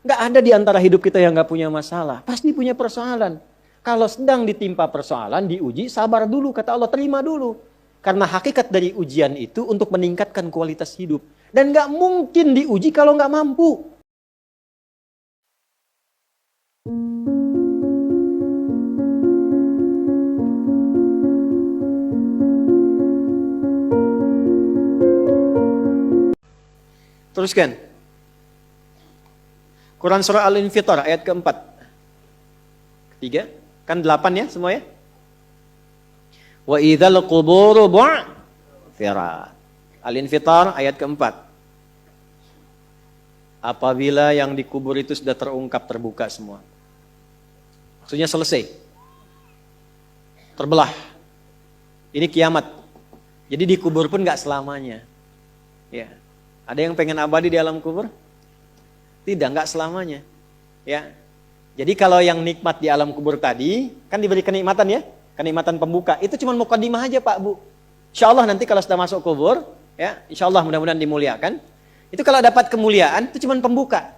Nggak ada di antara hidup kita yang nggak punya masalah. Pasti punya persoalan. Kalau sedang ditimpa persoalan, diuji, sabar dulu, kata Allah, terima dulu. Karena hakikat dari ujian itu untuk meningkatkan kualitas hidup. Dan nggak mungkin diuji kalau nggak mampu. Teruskan. Quran surah Al-Infitar ayat keempat. Ketiga. Kan 8 ya semua ya. Wa idzal quburu bu'thirat. Al-Infitar ayat keempat. Apabila yang dikubur itu sudah terungkap, terbuka semua. Maksudnya selesai. Terbelah. Ini kiamat. Jadi dikubur pun gak selamanya. Ya. Ada yang pengen abadi di alam kubur? Tidak, gak selamanya. Ya. Jadi kalau yang nikmat di alam kubur tadi, kan diberi kenikmatan ya, kenikmatan pembuka. Itu cuma mukadimah aja Pak Bu. Insya Allah nanti kalau sudah masuk kubur, ya, insya Allah mudah-mudahan dimuliakan. Itu kalau dapat kemuliaan, itu cuma pembuka.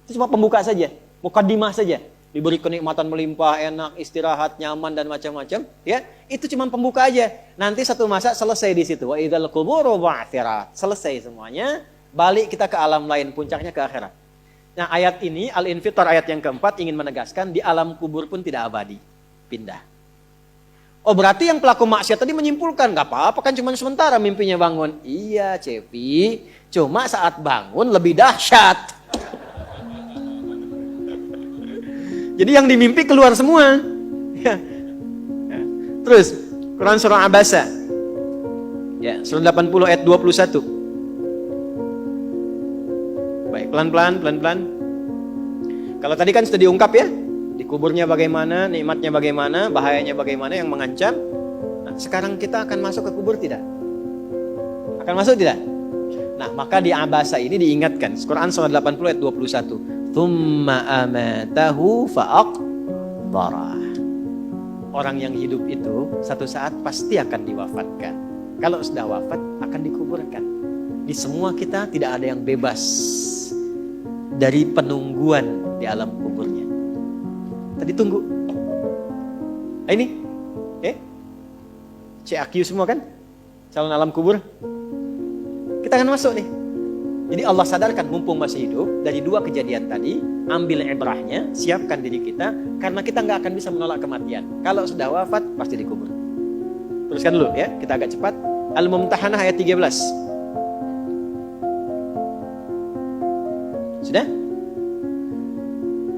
Itu cuma pembuka saja, mukadimah saja. Diberi kenikmatan melimpah, enak, istirahat, nyaman dan macam-macam. Ya, itu cuma pembuka aja. Nanti satu masa selesai di situ. Wa idzal quburu bu'thirat. Selesai semuanya. Balik kita ke alam lain, puncaknya ke akhirat. Nah ayat ini, Al-Infitar ayat yang keempat ingin menegaskan di alam kubur pun tidak abadi. Pindah. Oh berarti yang pelaku maksiat tadi menyimpulkan, gak apa-apa kan cuma sementara mimpinya bangun. Iya Cepi, cuma saat bangun lebih dahsyat. Jadi yang dimimpi keluar semua. Ya. Ya. Terus, Quran surah Abasa. Ya, surah 80 ayat 21. Baik, pelan-pelan. Kalau tadi kan sudah diungkap ya, di kuburnya bagaimana, nikmatnya bagaimana, bahayanya bagaimana yang mengancam. Nah, sekarang kita akan masuk ke kubur tidak? Akan masuk tidak? Nah, maka di Abasa ini diingatkan. Quran surah 80 ayat 21. Tsumma amatahu fa'aqbarah. Orang yang hidup itu satu saat pasti akan diwafatkan. Kalau sudah wafat akan dikuburkan. Di semua kita tidak ada yang bebas dari penungguan di alam kuburnya. Tadi tunggu. Ini, CAQ semua kan? Calon alam kubur. Kita akan masuk nih. Jadi Allah sadarkan mumpung masih hidup dari dua kejadian tadi, ambil ibrahnya, siapkan diri kita, karena kita nggak akan bisa menolak kematian. Kalau sudah wafat pasti dikubur. Teruskan dulu ya, kita agak cepat. Al-Mumtahanah ayat 13. Sudah?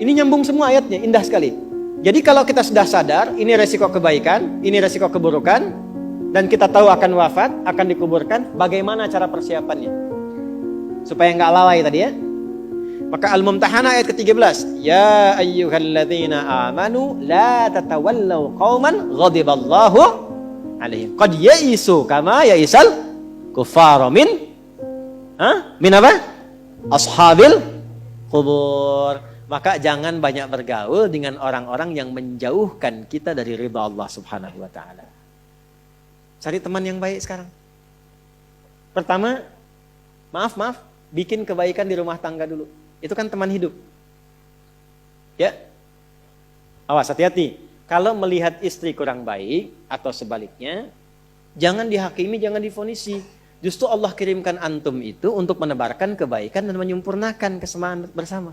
Ini nyambung semua ayatnya, indah sekali. Jadi kalau kita sudah sadar, ini resiko kebaikan, ini resiko keburukan, dan kita tahu akan wafat, akan dikuburkan, bagaimana cara persiapannya? Supaya enggak lalai tadi ya. Maka Al-Mumtahanah ayat ke-13. Ya ayyuhalladzina amanu la tatawallaw qauman ghadiballahu alaihim. Qad ya'isu kama ya'isal kuffara min apa? Ashabil kubur. Maka jangan banyak bergaul dengan orang-orang yang menjauhkan kita dari ridha Allah Subhanahu wa taala. Cari teman yang baik sekarang. Pertama, maaf, bikin kebaikan di rumah tangga dulu. Itu kan teman hidup. Ya. Awas, hati-hati. Kalau melihat istri kurang baik atau sebaliknya, jangan dihakimi, jangan difonisi. Justru Allah kirimkan antum itu untuk menebarkan kebaikan dan menyempurnakan kesemaan bersama.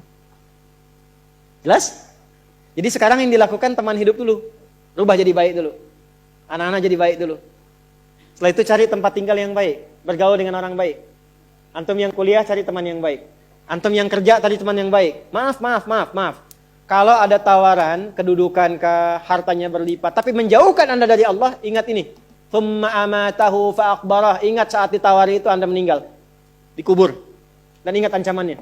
Jelas? Jadi sekarang yang dilakukan teman hidup dulu. Rubah jadi baik dulu. Anak-anak jadi baik dulu. Setelah itu cari tempat tinggal yang baik. Bergaul dengan orang baik. Antum yang kuliah cari teman yang baik. Antum yang kerja cari teman yang baik. Maaf. Kalau ada tawaran, kedudukan ke hartanya berlipat, tapi menjauhkan Anda dari Allah, ingat ini. Tsumma amatahu fa'aqbarah. Ingat saat ditawari itu Anda meninggal. Dikubur. Dan ingat ancamannya.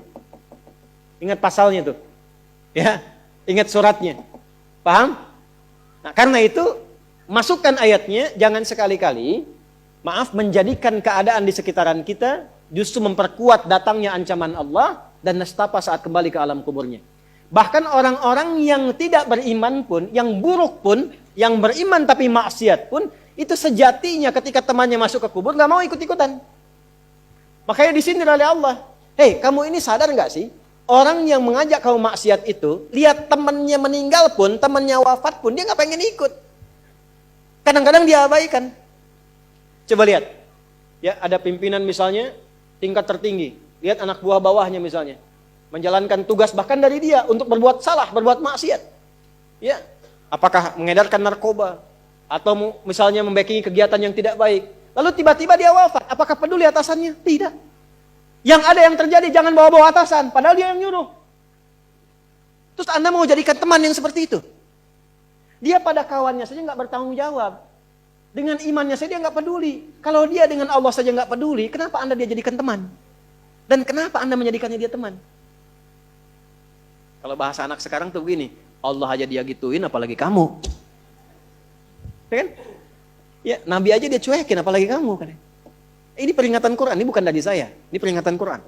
Ingat pasalnya tuh. Ya, ingat suratnya. Paham? Nah, karena itu masukkan ayatnya, jangan sekali-kali menjadikan keadaan di sekitaran kita justru memperkuat datangnya ancaman Allah dan nestapa saat kembali ke alam kuburnya. Bahkan orang-orang yang tidak beriman pun, yang buruk pun, yang beriman tapi maksiat pun, itu sejatinya ketika temannya masuk ke kubur gak mau ikut-ikutan. Makanya disindir oleh Allah. Hei, kamu ini sadar gak sih? Orang yang mengajak kamu maksiat itu, lihat temannya meninggal pun, temannya wafat pun, dia nggak pengen ikut. Kadang-kadang dia abaikan. Coba lihat, ya ada pimpinan misalnya tingkat tertinggi, lihat anak buah bawahnya misalnya, menjalankan tugas bahkan dari dia untuk berbuat salah, berbuat maksiat. Ya, apakah mengedarkan narkoba atau misalnya membackingi kegiatan yang tidak baik. Lalu tiba-tiba dia wafat, apakah peduli atasannya? Tidak. Yang ada yang terjadi, jangan bawa-bawa atasan, padahal dia yang nyuruh. Terus Anda mau jadikan teman yang seperti itu? Dia pada kawannya saja nggak bertanggung jawab. Dengan imannya saja dia nggak peduli. Kalau dia dengan Allah saja nggak peduli, kenapa Anda dia jadikan teman? Dan kenapa Anda menjadikannya dia teman? Kalau bahasa anak sekarang tuh begini, Allah aja dia gituin, apalagi kamu. Ya kan? Ya, Nabi aja dia cuekin, apalagi kamu kan? Ini peringatan Quran, ini bukan dari saya. Ini peringatan Quran.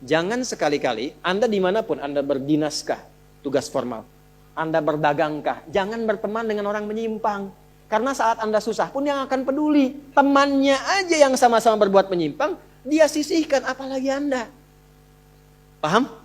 Jangan sekali-kali, Anda dimanapun, Anda berdinaskah, tugas formal. Anda berdagangkah, jangan berteman dengan orang menyimpang. Karena saat Anda susah pun yang akan peduli. Temannya aja yang sama-sama berbuat menyimpang, dia sisihkan, apalagi Anda. Paham?